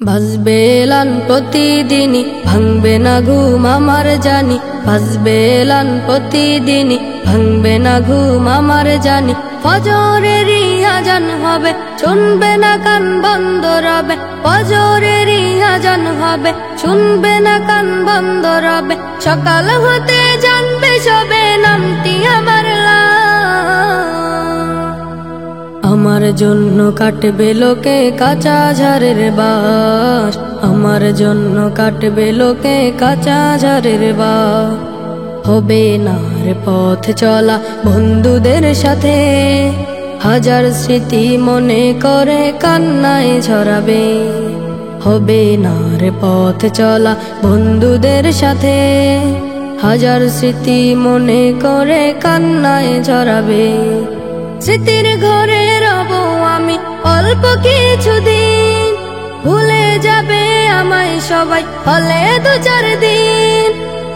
ভাসবে এলান প্রতিদিনই, ভাঙবে না ঘুম আমার জানি। ভাসবে এলান প্রতিদিনই, ভাঙবে না ঘুম আমার জানি। ফজরেরই আজান হবে, শুনবে না কান বন্ধ রবে। ফজরেরই আজান হবে, শুনবে না কান বন্ধ রবে। সকাল হতে জানবে সবে নামটি আমার আমার জন্য কাটবে লোকে কাঁচা ঝাড়ের বাস। আমার জন্য কাটবে লোকে কাঁচা ঝাড়ের বাস। হবে না রে পথ চলা বন্ধুদের সাথে, হাজার স্মৃতি মনে করে কান্নায় ঝরাবে। হবে না রে পথ চলা বন্ধুদের সাথে, হাজার স্মৃতি মনে করে কান্নায় ঝরাবে। স্মৃতির ঘরে রব আমি অল্প কিছুদিন, ভুলে যাবে আমায় সবাই হলে দু চার দিন।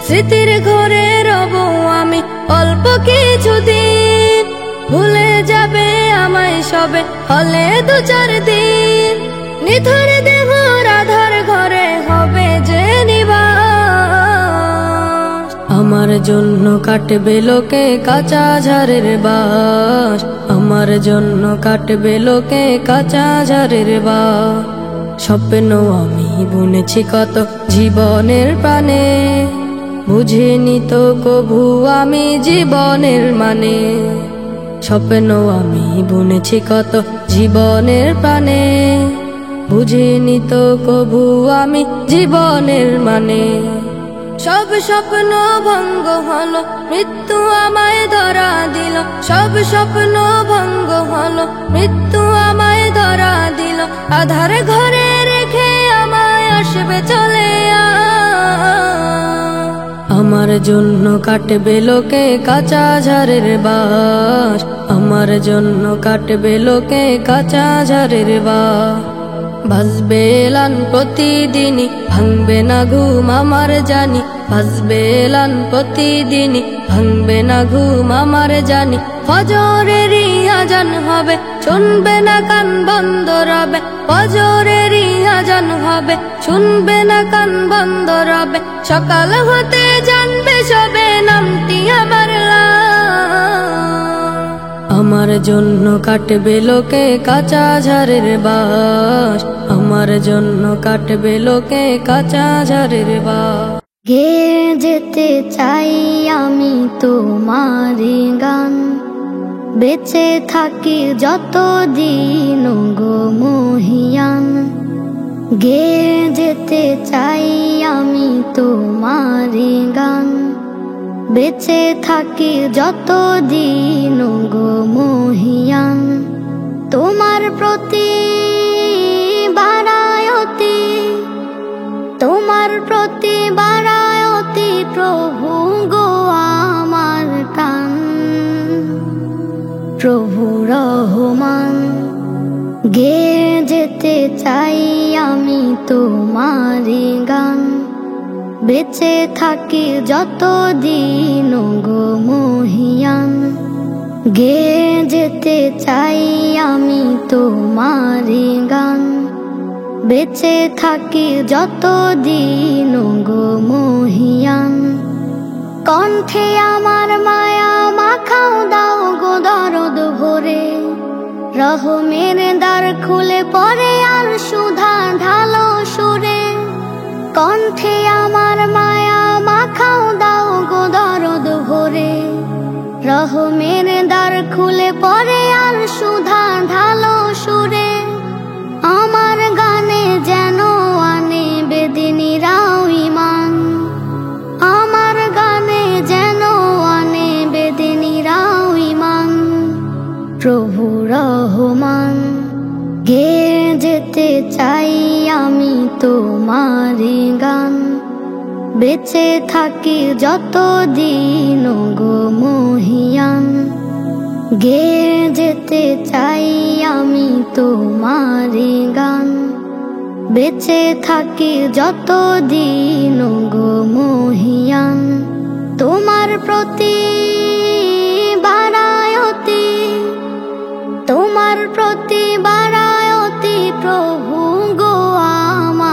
স্মৃতির ঘরে রব আমি অল্প কিছুদিন, ভুলে যাবে আমায় সবে হলে দু চার দিন। নিথর দেহ রাধার ঘরে হবে যে নিবাস। আমার জন্য কাটবে লোকে কাঁচা ঝাড়ের বাস। আমার জন্য কাটবে লোকে কাঁচা ঝাড়ের বাস। স্বপ্ন আমি বুনেছি কত জীবনের প্রাণে, বুঝিনি তো কভু আমি জীবনের মানে। স্বপ্ন আমি বুনেছি কত জীবনের প্রাণে, বুঝিনি তো কভু আমি জীবনের মানে। সব স্বপ্ন ভঙ্গ হলো, মৃত্যু আমায় ধরা দিল। সব স্বপ্ন ভঙ্গ হলো, মৃত্যু আমায় ধরা দিল। আধার ঘরে রেখে আমায় আসবে চলে আমার জন্য কাটবে লোকে কাঁচা ঝাড়ের বাস। আমার জন্য কাটবে লোকে কাঁচা ঝাড়ের বাস। ভাসবে এলান প্রতিদিনই, ভাঙবে না ঘুম আমার জানি। ভাসবে এলান প্রতিদিনই, ভাঙবে না ঘুম আমার জানি। ফজরেরই আজান হবে, শুনবে না কান বন্ধ রবে। ফজরেরই আজান হবে, শুনবে না কান বন্ধ রবে। সকাল হতে জানবে সবে নামটি আমার আমার জন্য কাটবে লোকে কাঁচা ঝাড়ের বাস। আমার জন্য কাটবে লোকে কাঁচা ঝাড়ের বাস। গেয়ে যেতে চাই আমি তোমার গান, বেঁচে থাকি যতদিন গো মহিয়ান। গেয়ে যেতে চাই আমি তোমার গান, বেঁচে থাকি যতদিন গো মহিয়ান। তোমার প্রতি বারায়তি, তোমার প্রতি বারায়তি প্রভু গো আমার টান। প্রভু রহমান, গেয়ে যেতে চাই আমি তোমার গান, বেঁচে থাকি যতদিন গো মহিয়ান। গেয়ে যেতে চাই আমি তোমার গান, বেঁচে থাকি যতদিন গো মহিয়ান। কণ্ঠে আমার মায়া মাখাও দাও গো দরদ ভরে, রহমের দ্বার খুলে পড়ে আর সুধা ঢালো সুরে। কণ্ঠে আমার মায়া মাখাও দাও গো দরদ ভরে, রহমের দ্বার খুলে পড়ে আর সুধা ঢালো সুরে। আমার গানে যেন আনে বেদিনীরাও ঈমান, আমার গানে যেন আনে বেদিনীরাও ঈমান। প্রভু রহমান, গেয়ে যেতে চাই আমি তোমার গান, বেঁচে থাকি যতদিন গো মহিয়ান। গেয়ে যেতে চাই আমি তোমার গান, বেঁচে থাকি যতদিন গো মহিয়ান। তোমার প্রতি বারায়তি, তোমার প্রতি বারায়তি প্রভু গো আমার।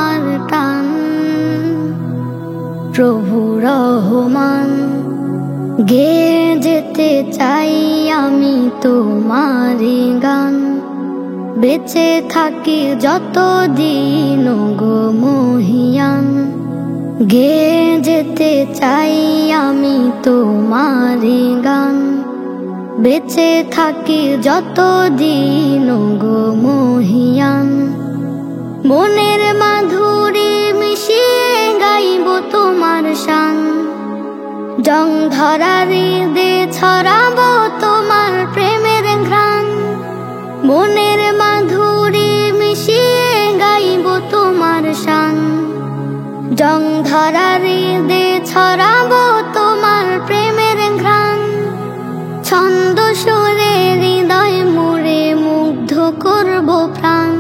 গেয়ে যেতে চাই আমি তোমারি গান, বেঁচে থাকি যতদিন গো মহিয়ান। গেয়ে যেতে চাই আমি তোমারি গান, বেঁচে থাকি যতদিন গো মহিয়ান। মনের মাধুরী মিশিয়ে গাইব তোমার শান, জং ধরা হৃদে ছড়াবো তোমার প্রেমের ঘ্রাণ। মনের মাধুরী মিশিয়ে গাইব তোমার শান, জং ধরা হৃদে ছড়াবো তোমার প্রেমের ঘ্রাণ। ছন্দ সুরে হৃদয় মুড়ে মুগ্ধ করব প্রাণ,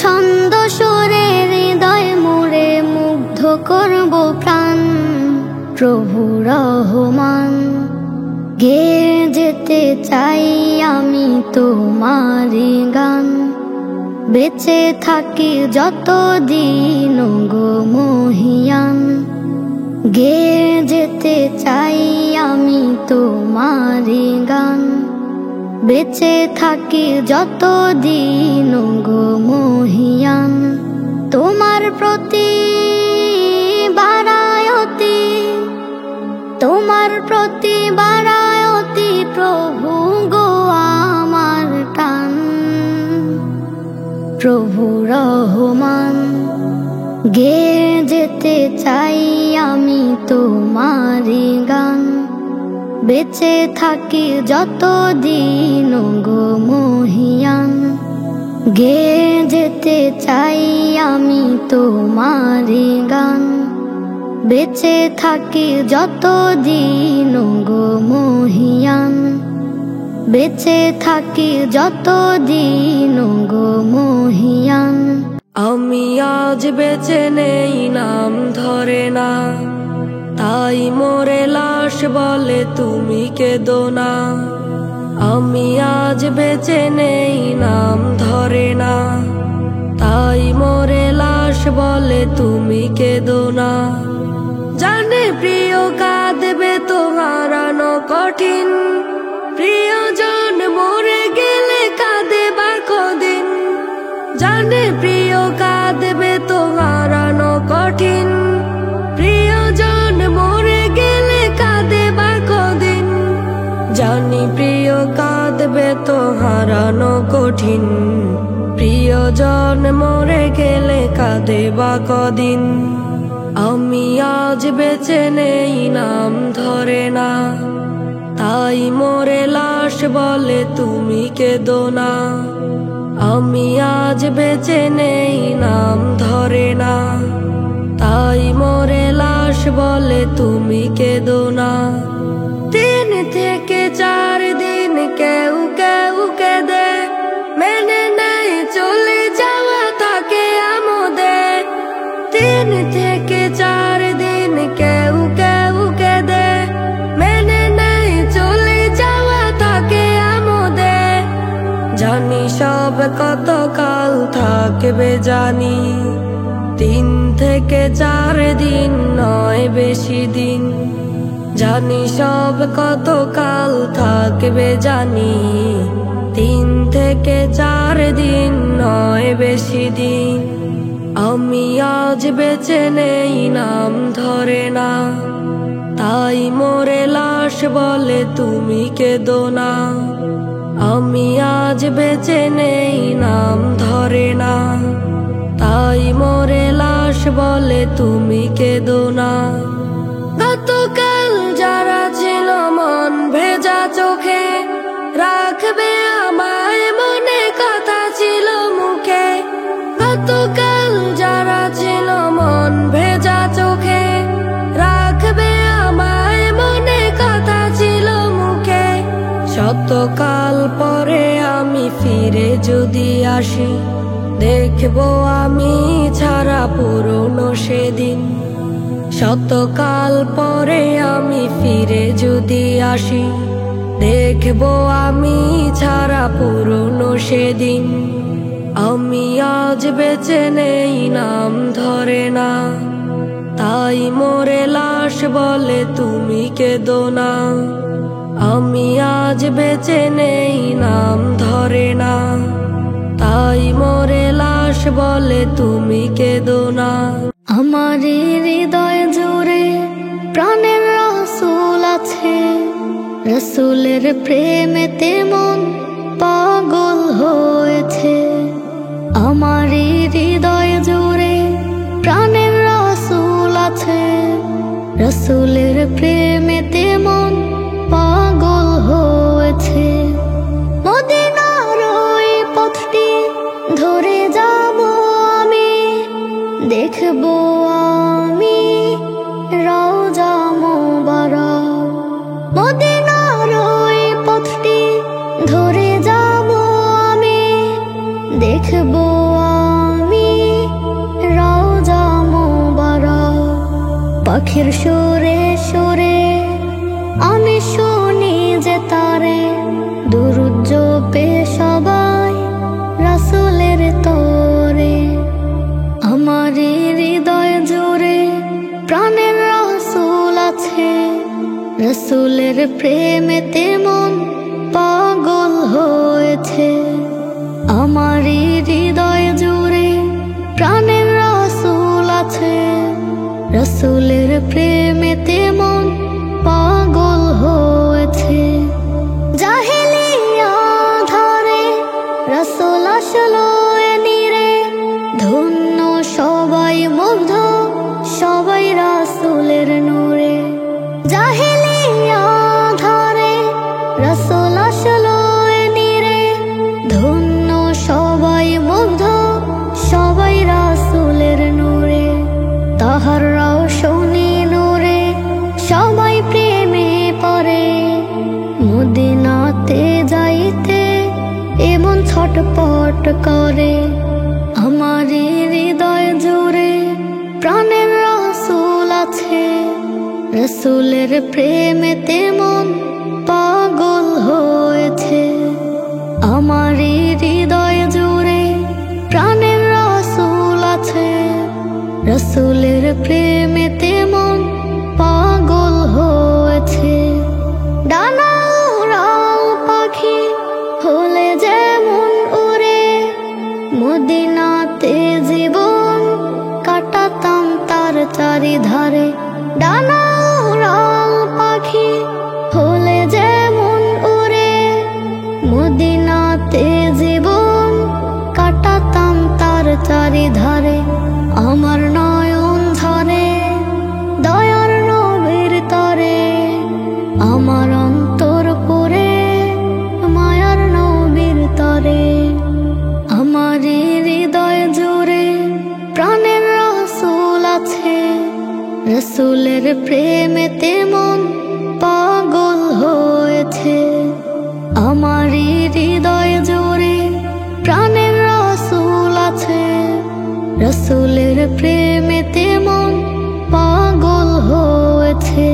ছন্দ সুরে হৃদয় মুড়ে মুগ্ধ করব প্রাণ। প্রভু রহমান, গেয়ে যেতে চাই আমি তোমারি গান, বেঁচে থাকি যতদিন গো মহিয়ান। গেয়ে যেতে চাই আমি তোমারি গান, বেঁচে থাকি যতদিন গো মহিয়ান। তোমার প্রতি বারায়তি, তোমার প্রতি বারায়তি প্রভু গো আমার টান। প্রভু রহমান, গেয়ে যেতে চাই আমি তোমারি গান, বেঁচে থাকি যতদিন গো মহিয়ান। গেয়ে যেতে চাই আমি তোমারি গান, বেঁচে থাকি যতদিন গো মহিয়ান। বেঁচে থাকি যতদিন গো মহিয়ান। আমি আজ বেঁচে নেই নাম ধরে না, তাই মোরে লাশ বলে তুমি কেঁদো না। আমি আজ বেঁচে নেই নাম ধরে না, তাই মোরে লাশ বলে তুমি কেঁদো না। জানে প্রিয় কাঁদবে তো হারানো কঠিন, প্রিয়জন মরে গেলে কাঁদবা কদিন। জানে প্রিয় কাঁদবে তো হারানো কঠিন, প্রিয়জন মরে গেলে কাঁদবা কদিন। জানি প্রিয় কাঁদবে তো হারানো কঠিন, প্রিয়জন মরে গেলে কাঁদবা কদিন। আমি আজ বেঁচে নেই নাম ধরে না, তাই মোরে লাশ বলে তুমি কেঁদো না। আমি আজ বেঁচে নেই নাম ধরে না, তাই মোরে লাশ বলে তুমি কেঁদো না। 3 থেকে 4 দিন কেউ কেউ কেঁদে মেনে নেয় চলে যাওয়া তাকে আমোদে। 3 থেকে 4 দিন কেউ কেউ কেঁদে মেনে নেয় চলে যাওয়া তাকে আমোদে। জানি সব কত কাল থাকবে জানি, 3 থেকে 4 দিন নয় বেশি দিন। জানি সব কত কাল থাকবে জানি, 3 থেকে 4 দিন নয় বেশি দিন। আমি আজ বেঁচে নেই নাম ধরে না, তাই মোরে লাশ বলে তুমি কেঁদো না। আমি আজ বেঁচে নেই নাম ধরে না, তাই মোরে লাশ বলে তুমি কেঁদো না। গতকাল যারা ছিল মন ভেজা চোখে, রাখবে আমায় মনে কথা ছিল মুখে। গতকাল যারা ছিল মন ভেজা চোখে, রাখবে আমায় মনে কথা ছিল মুখে। শতকাল পরে আমি ফিরে যদি আসি, দেখবো আমি ছাড়া পুরনো সেদিন। শতকাল পরে আমি ফিরে যদি আসি, দেখবো আমি ছাড়া পুরনো সেদিন। আমি আজ বেঁচে নেই নাম ধরে না, তাই মোরে লাশ বলে তুমি কেঁদো না। আমি আজ বেঁচে নেই নাম ধরে না, তাই মরে লাশ বলে তুমি কেঁদো না। আমার হৃদয় জুড়ে প্রাণের রাসূল আছে, রাসূলের প্রেমেতে মন পাগল হয়েছে। আমার হৃদয় জুড়ে প্রাণের রাসূল আছে, রাসূলের প্রেমেতে মন পাগল হয়েছে। মদিনার ওই পথটি ধরে যাব আমি, দেখবো আমি রওজা মুবারক। মদিনার ওই পথটি ধরে যাব আমি, দেখবো আমি রওজা মুবারক। পাখির সুরে সুরে আমি শুনি যে তারে, দুরূদ জপে সবাই রাসূলের তরে। আমার হৃদয় জুড়ে প্রাণের রাসূল আছে, রাসূলের প্রেমেতে মন পাগল হয়েছে। আমার হৃদয় জুড়ে প্রাণের রাসূল আছে, রাসূলের প্রেমেতে মন পাগল হয়েছে। জাহেলিয়া ধারে রাসূল আসলো এ নীরে, ধন্য সবাই মুগ্ধ সবাই রাসূলের নূরে। জাহেলিয়া ধারে রাসূল আসলো এ নীরে, ধন্য সবাই মুগ্ধ সবাই রাসূলের নূরে। তাহার রওশনী নূরে সবাই প্রেমে পড়ে, মদিনাতে যাইতে এমন ছটপট করে। আমার হৃদয় জুড়ে প্রাণের রাসূল আছে, রাসূলের প্রেমেতে মন পাগল হয়েছে। আমার হৃদয় জুড়ে প্রাণের রাসূল আছে, রাসূলের প্রেমেতে মন পাগল হয়েছে। ডানা উড়াও পাখি হলে যেমন উড়ে, মদিনাতে জীবন কাটাতাম তার চারিধারে। ডানা উড়াও পাখি হলে যেমন উড়ে, মদিনাতে জীবন কাটাতাম তার চারিধারে। আমার নয়ন ঝরে দয়ার নবীর তরে, আমার অন্তর পুরে মায়ার নবীর তরে। আমার হৃদয় জুড়ে প্রাণের রাসূল আছে, রাসূলের প্রেমেতে মন পাগল হয়েছে। আমার হৃদয় জুড়ে প্রাণের রাসূল আছে, রাসূলের প্রেমেতে মন পাগল হয়েছে।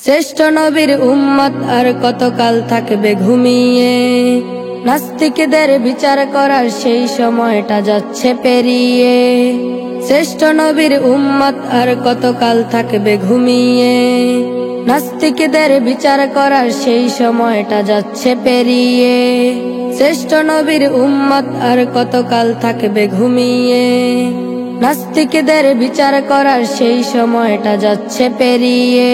শ্রেষ্ঠ নবীর উম্মত আর কতকাল থাকবে ঘুমিয়ে, নাস্তিকদের বিচার করার সেই সময়টা যাচ্ছে পেরিয়ে। শ্রেষ্ঠ নবীর উম্মত আর কতকাল থাকবে ঘুমিয়ে, নাস্তিকদের বিচার করার সেই সময়টা যাচ্ছে পেরিয়ে। শ্রেষ্ঠ নবীর উম্মত আর কতকাল থাকবে ঘুমিয়ে, নাস্তিকদের বিচার করার সেই সময়টা যাচ্ছে পেরিয়ে।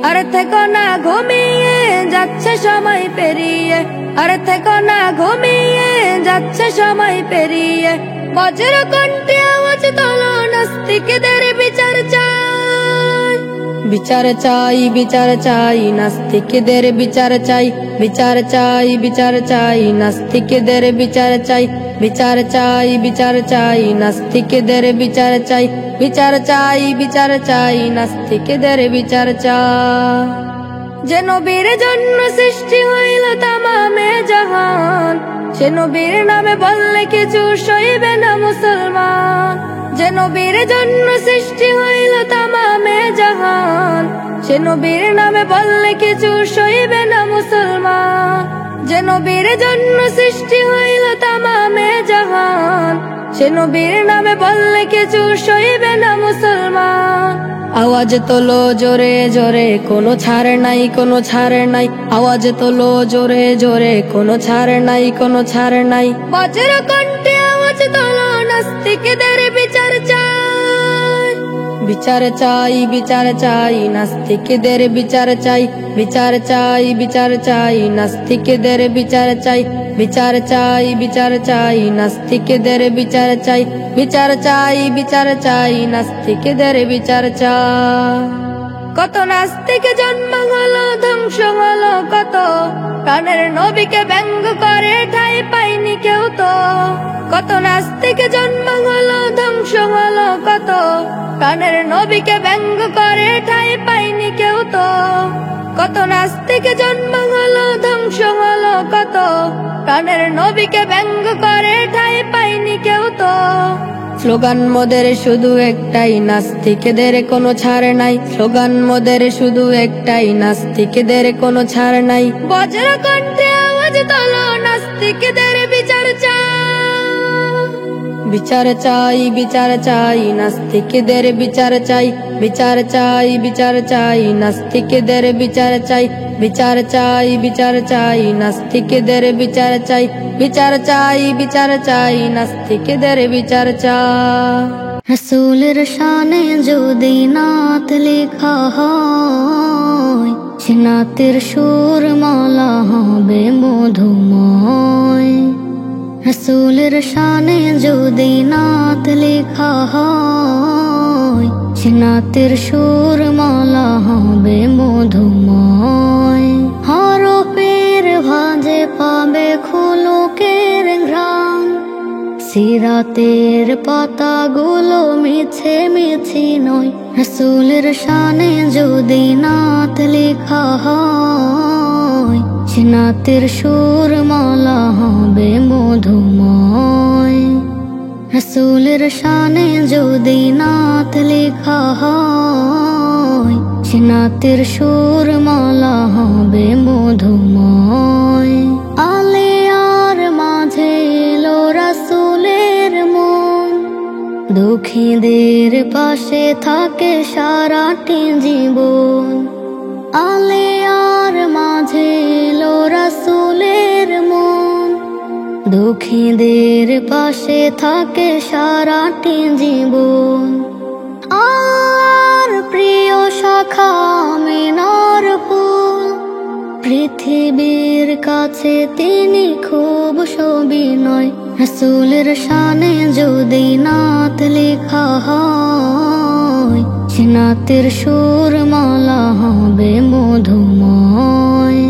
আর থেকো না ঘুমিয়ে যাচ্ছে সময় পেরিয়ে, আর থেকো না ঘুমিয়ে যাচ্ছে সময় পেরিয়ে। বজ্র কণ্ঠে আওয়াজ তোলো, নাস্তিকদের বিচার চাই, বিচার চাই, বিচার চাই, নাস্তিকদের বিচার চাই, বিচার চাই, বিচার চাই, নাস্তিকদের বিচার চাই, বিচার চাই, বিচার চাই, নাস্তিকদের বিচার চাই, বিচার চাই, বিচার চাই, নাস্তিকদের বিচার চাই। যে নবীর জন্য সৃষ্টি হইল তামামে জাহান, সে নবীর নামে বললে কিছু সইবে না মুসলমান। যে নবীর জন্য সৃষ্টি হইল তামামে জাহান, সে নবীর নামে বললে কিছু সইবে না মুসলমান। যে নবীর জন্য সৃষ্টি হইল তামামে জাহান, সে নবীর নামে বললে কিছু সইবে না মুসলমান। আওয়াজ তোলো জোরে জোরে, কোনো ছাড় নাই, কোনো ছাড় নাই। আওয়াজ তোলো জোরে জোরে, কোনো ছাড় নাই, কোনো ছাড় নাই। বজ্র কণ্ঠে আওয়াজ তোলো, নাস্তিকদের বিচার চাই। বিচার চাই, বিচার চাই, নাস্তিকদের বিচার চাই। বিচার চাই, বিচার চাই, নাস্তিকদের বিচার চাই। বিচার চাই, বিচার চাই, নাস্তিকদের বিচার চাই। বিচার চাই, বিচার চাই, নাস্তিকদের বিচার চাই। কত নাস্তিক জন্ম হলো, ধ্বংস হলো কত, প্রাণের নবীকে ব্যঙ্গ করে ঠাঁই পায়নি কেউ তো। কত নাস্তিক জন্ম হলো, ধ্বংস হলো কত, প্রাণের নবীকে ব্যঙ্গ করে ঠাঁই পায়নি কেউ তো। কত নাস্তিক জন্ম হলো, ধ্বংস হলো কত, প্রাণের নবীকে ব্যঙ্গ করে ঠাঁই পায়নি কেউ তো। স্লোগান মোদের শুধু একটাই, নাস্তিকদের কোনো ছাড় নাই। স্লোগান মোদের শুধু একটাই, নাস্তিকদের কোনো ছাড় নাই। বজ্র কণ্ঠে আওয়াজ তোলো, নাস্তিকদের বিচার চাই। বিচার চাই, বিচার চাই, নাস্তিকদের বিচার চাই। বিচার চাই, বিচার চাই, নাস্তিকদের বিচার চাই। বিচার চাই, বিচার চাই, নাস্তিকদের বিচার চাই। বিচার চাই, বিচার চাই, নাস্তিকদের বিচার চাই। রাসূলের শানে যদি নাত লেখা হয়, সে নাতের সুর মালা হবে মধুময়। রাসূলের শানে যদি নাত লেখা হয়, সে নাতের সুর মালা হবে মধুময়। হরফের ভাঁজে পাবে খুলুকের ঘ্রাণ, সিরাতের পাতাগুলো মিছে মিছি নয়। রাসূলের শানে যদি নাত লেখা হয়, সে নাতের সুর মালা হবে মধুময়। রাসূলের শানে যদি নাত লেখা হয়, সে নাতের সুর মালা হবে মধুময়। আলেয়ার মাঝে এলো রাসূলের মন, দুঃখীদের পাশে থাকে সারাটি জীবন। আলেয়ার মাঝে এলো রাসূলের মন, দুঃখীদের পাশে থাকে সারাটি জীবন। আর প্রিয় শাখা আমিনার ফুল, পৃথিবীর কাছে তিনি খুব সবিনয়। রাসূলের শানে যদি নাত লেখা হয়, সে নাতের সুর মালা হবে মধুময়।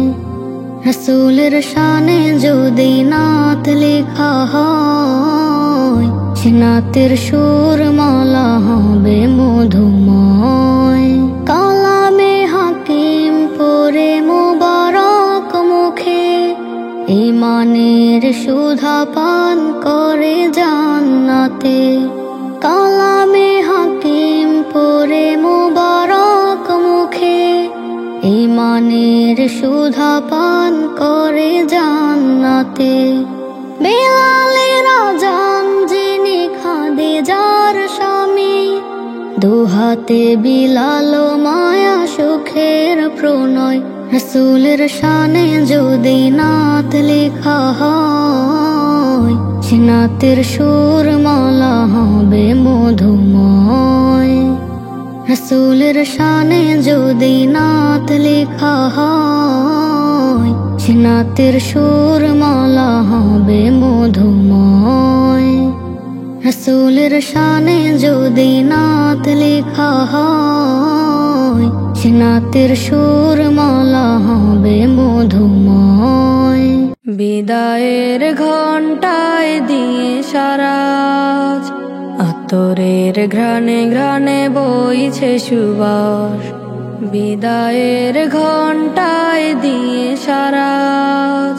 রাসূলের শানে যদি নাত লেখা হয়, সে নাতের সুর মালা হবে মধুময়। কালামে হাকিম পড়ে মুবারক মুখে, ঈমানের সুধা পান করে জান্নাতে। কালামে হাকিম পড়ে মুবারক মুখে, ঈমানের সুধা পান করে জান্নাতে। বেলালের আযান যিনি খাদিজার স্বামী, দুহাতে বিলাল মায়া সুখের প্রণয়। রাসূলের শানে যদি নাত লেখা হয়, সে নাতের সুর মালা হবে মধুময়। রাসূলের শানে যদি নাত লেখা হয়, সে নাতের সুর মালা হবে মধুময়। রাসূলের শানে যদি নাত লেখা হয়, সে নাতের সুর মালা হবে মধুময়। বিদায়ের ঘণ্টায় দিয়ে সারাজ, আতরের ঘ্রাণে ঘ্রাণে বইছে সুবাস। বিদায়ের ঘণ্টায় দিয়ে সারাজ,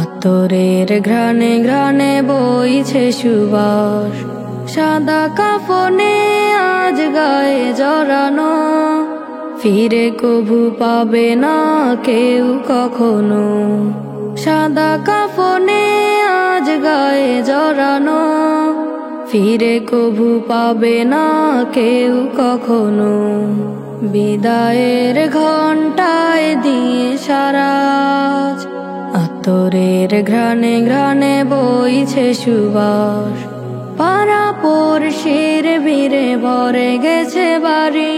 আতরের ঘ্রাণে ঘ্রাণে বইছে সুবাস। সাদা কাফনে আজ গায়ে জড়ানো, ফিরে কভু পাবে না কেউ কখনো। সাদা কাফনে আজ গায়ে জড়ানো, ফিরে কভু পাবে না কেউ কখনো। বিদায়ের ঘণ্টায় দিয়ে সারাজ, আতরের ঘ্রাণে ঘ্রাণে বইছে সুবাস। পাড়া পড়শির ভিড়ে ভরে গেছে বাড়ি,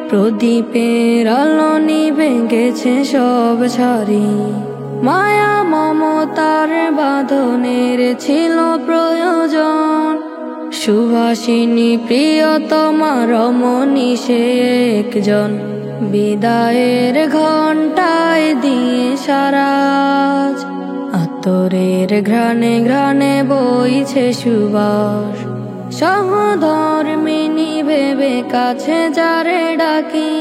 প্রদীপের আলো নিভে গেছে সব ছাড়ি। মায়া মমতার বাঁধনের ছিল প্রয়োজন, সুভাষিনী প্রিয়তমা রমণী সে একজন। বিদায়ের ঘণ্টায় দিয়ে সারাজ, আতরের ঘ্রাণে ঘ্রাণে বইছে সুবাস। সহধর্মিণী ভেবে কাছে যারে ডাকি,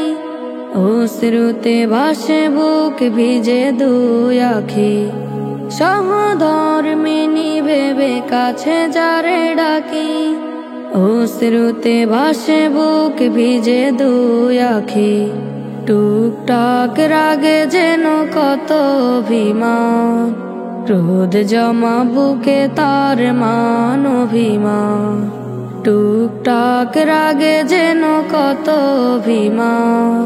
অশ্রুতে ভাসে বুক ভিজে দুই আখি। সহধর্মিণী ভেবে কাছে যারে ডাকি, অশ্রুতে ভাসে বুক ভিজে দুই আখি। টুকটাক রাগে যেন কত অভিমান, ক্রোধ জমা বুকে তার মান অভিমান। টুকটাক রাগে যেন কত অভিমান,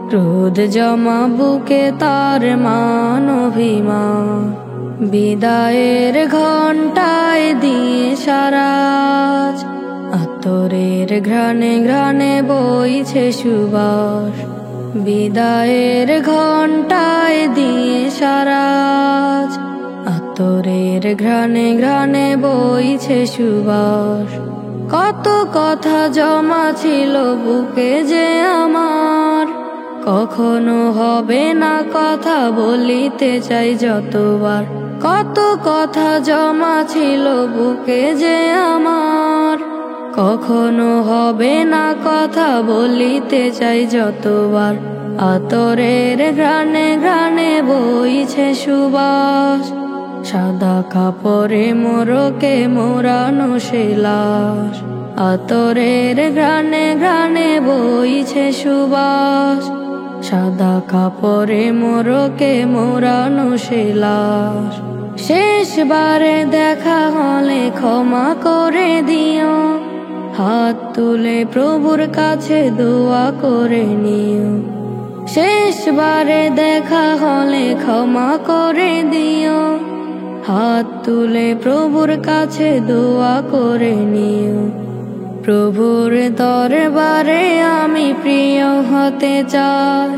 ক্রোধ জমা বুকে তার মান অভিমান। বিদায়ের ঘণ্টায় দিয়ে সারাজ, আতরের ঘ্রাণে ঘ্রাণে বইছে সুবাস। বিদায়ের ঘণ্টায় দিয়ে সারাজ, আতরের ঘ্রাণে ঘ্রাণে বইছে সুবাস। কত কথা জমা ছিল বুকে যে আমার, কখনো হবে না কথা বলিতে চাই যতবার। কত কথা জমা ছিল বুকে যে আমার, কখনো হবে না কথা বলিতে চাই যতবার। আতরের ঘ্রাণে ঘ্রাণে বইছে সুবাস, সাদা কাপড়ে মোরকে মোড়ানো সে লাশ। আতরের ঘ্রাণে ঘ্রাণে বইছে সুবাস, সাদা কাপড়ে মোরকে মোড়ানো সে লাশ। শেষবারে দেখা হলে ক্ষমা করে দিও, হাত তুলে প্রভুর কাছে দোয়া করে নিও। শেষবারে দেখা হলে ক্ষমা করে দিও, হাত তুলে প্রভুর কাছে দোয়া করে নিও। প্রভুর দরবারে আমি প্রিয় হতে চাই,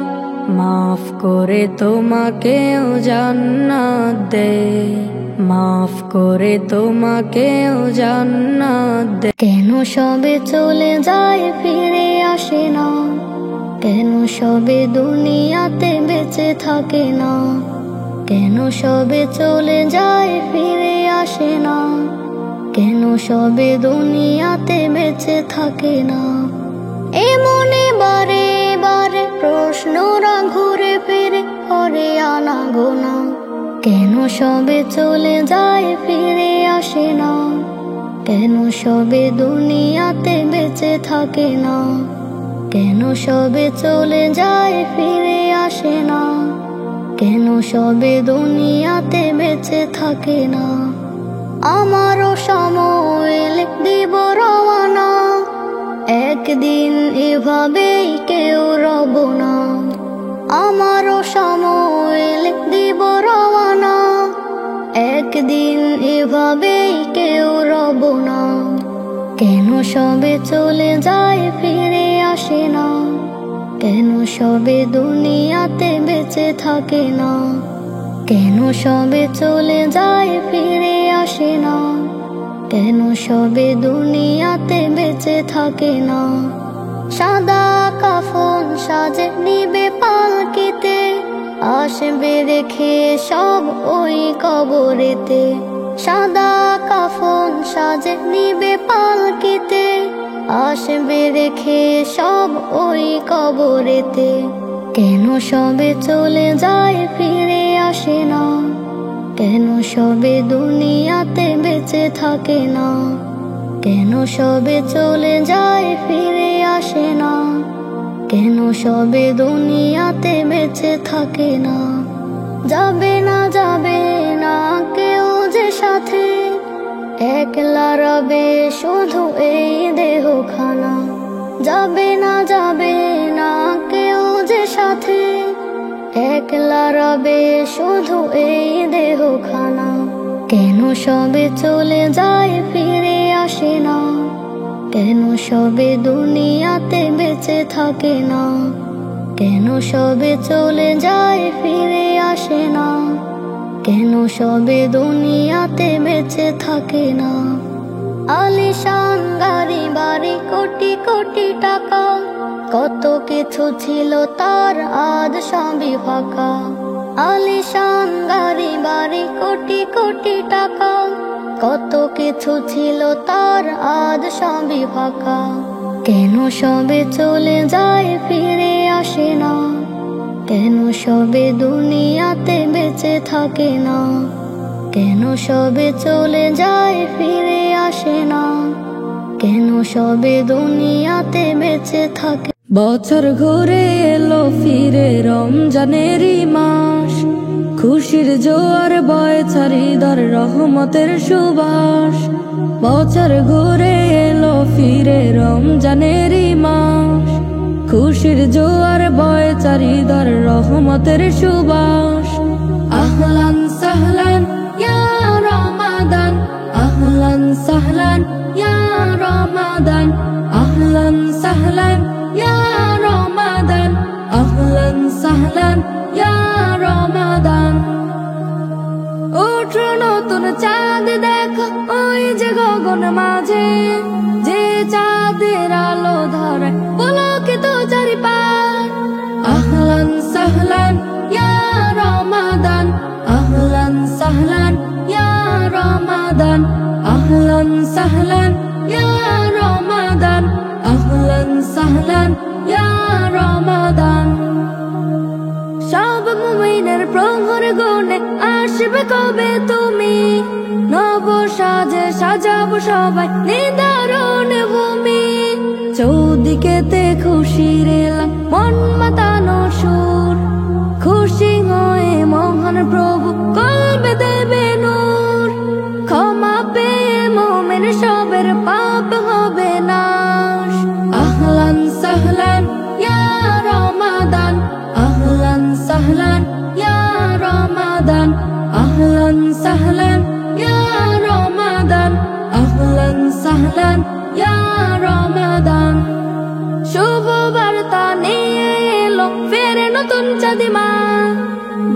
মাফ করে তোমাকেও জান্নাত দে, মাফ করে তোমাকেও জান্নাত দে। কেন সবে চলে যায় ফিরে আসে না, কেন সবে দুনিয়াতে বেঁচে থাকে না, কেন সবে চলে যায় ফিরে আসে না, কেন সবে দুনিয়াতে বেঁচে থাকে না। এমনি বারে বারে প্রশ্নরা ঘুরে ফিরে করে আনা গোনা, কেন সবে চলে যায় ফিরে আসে না, কেন সবে দুনিয়াতে বেঁচে থাকে না, কেন সবে চলে যায় ফিরে আসে না, কেন সবে দুনিয়াতে বেঁচে থাকে না। আমারও সময় দিব রওনা, একদিন এভাবেই কেউ রব না। আমারও সময় দিব রওনা, একদিন এভাবেই কেউ রব না। কেন সবে চলে যায় ফিরে আসে না, কেন সবে দুনিয়াতে বেঁচে থাকে না, কেন সবে চলে যায় ফিরে আসে না, কেন সবে দুনিয়াতে বেঁচে থাকে না। সাদা কাফন সাজে নিবে পালকিতে, আসবে রেখে সব ওই কবরেতে। সাদা কাফন সাজে নিবে পালকিতে, আসবে রেখে সব ওই কবরেতে। কেন সবে চলে যায় ফিরে আসে না, কেন সবে দুনিয়াতে বেঁচে থাকে না, কেন সবে চলে যায় ফিরে আসে না, কেন সবে দুনিয়াতে বেঁচে থাকে না। যাবে না কেউ যে সাথে, একলা রবে শুধু এই দেহখানা। যাবে না কেউ যে সাথে, একলা রবে শুধু এই দেহখানা। কেন সবে চলে যায় ফিরে আসে না, কেন সবে দুনিয়াতে বেঁচে থাকে না, কেন সবে চলে যায় ফিরে আসে না, কেন সবে দুনিয়াতে বেঁচে থাকে না। আলিশান গাড়ি বাড়ি কোটি কোটি টাকা, কত কিছু ছিল তার আজ সবই ফাঁকা। আলিশান গাড়ি বাড়ি কোটি কোটি টাকা, কত কিছু ছিল তার আজ সবই ফাঁকা। কেন সবে চলে যায় ফিরে আসে না, কেন সবে দুনিয়াতে বেঁচে থাকে না, কেন সবে চলে যায় ফিরে আসে না, কেন সবে দুনিয়াতে বেঁচে থাকে। বছর ঘুরে এলো ফিরে রমজানেরই মাস, খুশির জোয়ার বয় চারিদার রহমতের সুবাস। বছর ঘুরে এলো ফিরে রমজানেরই মাস, খুশির জোয়ার বয় চারিদার রহমতের সুবাস। আহলান সাহলান ইয়া রমাদান, আহলান সাহলান ইয়া রমাদান, আহলান সাহলান ইয়া রমাদান, আহলান সাহলান ইয়া রমাদান। ওঠো নতুন চাঁদ দেখো ওই যে গগন মাঝে, যে চাঁদের আলো ধরে পুলকিত চারিপাশ। আহলান সাহলান ইয়া রমাদান, আহলান সাহলান ইয়া রমাদান, আহলান সাহলান ইয়া রমাদান, আহলান সাহলান ইয়া রমাদান। সব মুমিনের প্রহর গুনে আসবে কবে তুমি, নব সাজে সাজাবো সবাই নিদারুণ ভূমি। চৌদিকেতে খুশির এলাম মন মাতানো সুর, খুশি হয়ে মহান প্রভু কলবে দেবে নূর। ক্ষমা পেয়ে মুমিন সবের পাপ হবে নাশ। আহলান সাহলান ইয়া রমাদান, আহলান সাহলান ইয়া রমাদান, আহলান সাহলান ইয়া রমাদান, আহলান সাহলান ইয়া রমাদান। শুভ বার্তা নিয়ে এলো ফেরে নতুন চাঁদিমা,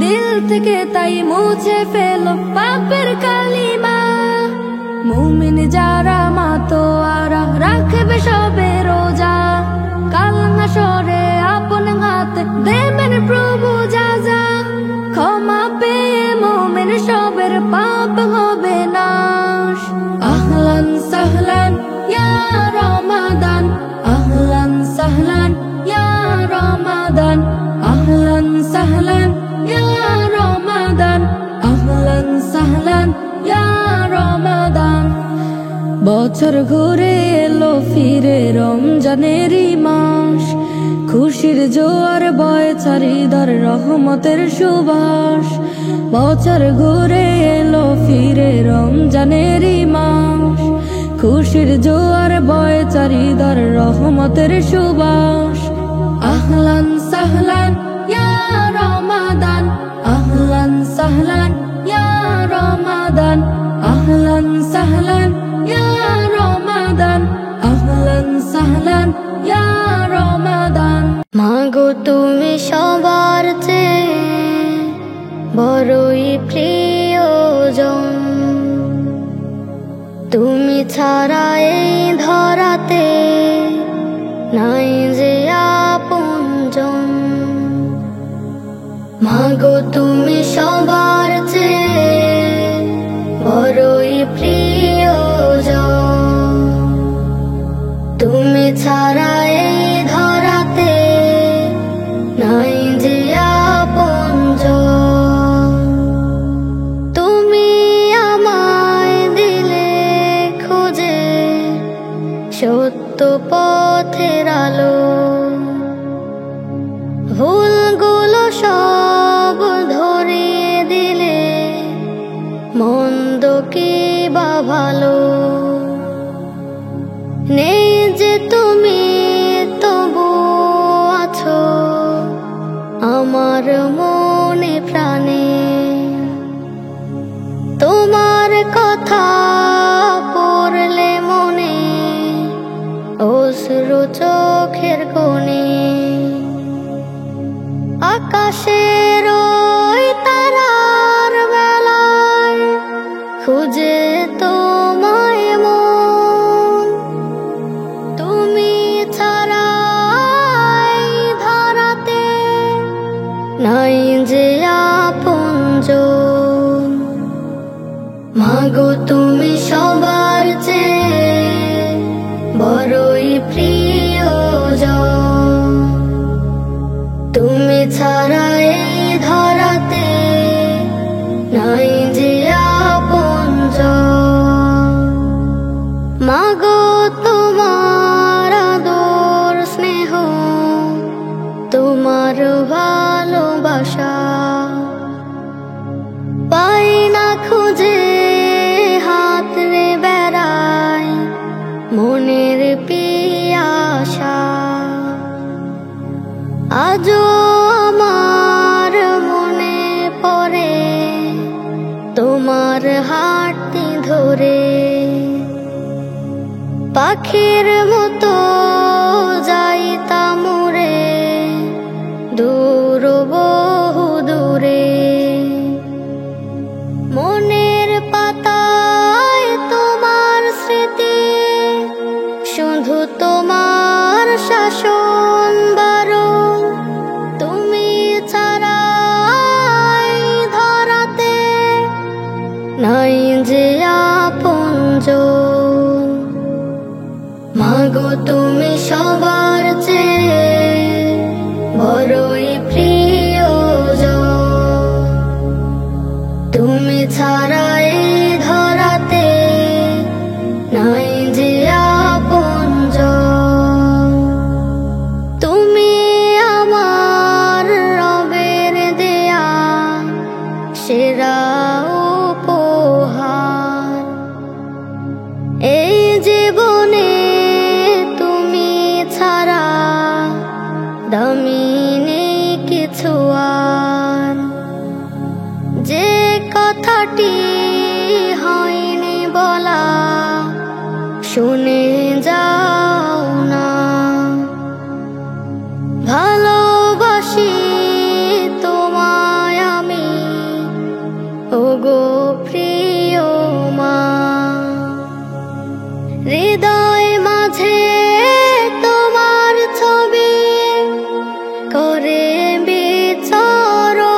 দিল থেকে তাই মুছে ফেলো পাপের কালিমা। মুমিন যারা মাতোয়ারা রাখবে সবে রোজা, কাল হাসরে আপন হাতে দেবেন প্রভু যাজা। ক্ষমা পেয়ে মুমিন সবের পাপ হবে নাশ। আহলান সাহলান ইয়া রমাদান, আহলান সাহলান ইয়া রমাদান, আহলান সাহলান ইয়া রমাদান, আহলান সাহলান ইয়া রমাদান। বছর ঘুরে এলো ফিরে রমজানেরই মাস, খুশির জোয়ার বয় চারিদার রহমতের সুবাস। বছর ঘুরে এলো ফিরে রমজানেরই মাস, খুশির জোয়ার বয় চারিদার রহমতের সুবাস। আহলান সাহলান ইয়া রমাদান, আহলান সাহলান ইয়া রমাদান, আহলান সাহলান ইয়া রমাদান, আহলান সাহলান ইয়া রমাদান। মাগো তুমি সবার চেয়ে বড়ই প্রিয়জন, তুমি ছাড়া এই ধরাতে নাই যে আপনজন। মাগো তুমি সবার চেয়ে বড়ই প্রিয়জন, তুমি ছাড়া এই ধরাতে নাই যে আপনজন। তুমি আমায় দিলে খুঁজে সত্য পথের আলো, ভুলগুলো সব ধরিয়ে ভালো। নেই যে তুমি তবু আছো আমার মনে প্রাণে। তোমার কথা পড়লে মনে অশ্রু চোখের কোণে। আকাশের ওই তারার বেলায় খুঁজে তোমায় মন। তুমি ছাড়া এই ধরাতে নাই যে আপনজন। মাগো তুমি সবার চেয়ে বড়ই প্রিয়জন। তুমি ছাড়া এই ধরাতে নাই যে আপনজন। মাগো তোমার আদর স্নেহ তোমার ভালোবাসা পাই না খুঁজে হাত রে বেড়াই মনের পিয়াসা। আজও আমার মনে পড়ে তোমার হাতটি ধরে। পাখির মতো যাইতাম উড়ে দূর বহু দূরে। মনের পাতায় তোমার স্মৃতি শুধু তোমার শাসন বারণ। তুমি ছাড়া এই ধরাতে নাই যে আপনজন। মাগো তুমি সবার চেয়ে বড়ই প্রিয়জন। তুমি ছাড়া এই ধরাতে নাই যে আপনজন। তুমি আমার রবের দেয়া সেরা উপহার। এই জীবনে তুমি ছাড়া দামি নেই কিছু আর। যে কথাটি হয়নি বলা শুনে যাও না। ভালোবাসি তোমায় আমি ওগো প্রিয় মা। হৃদয় মাঝে তোমার ছবি করে বিচরণ।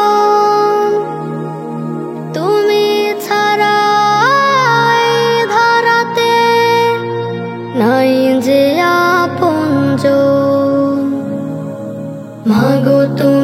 তুমি ছাড়া এই ধরাতে নাই যে আপনজন। মাগো তুমি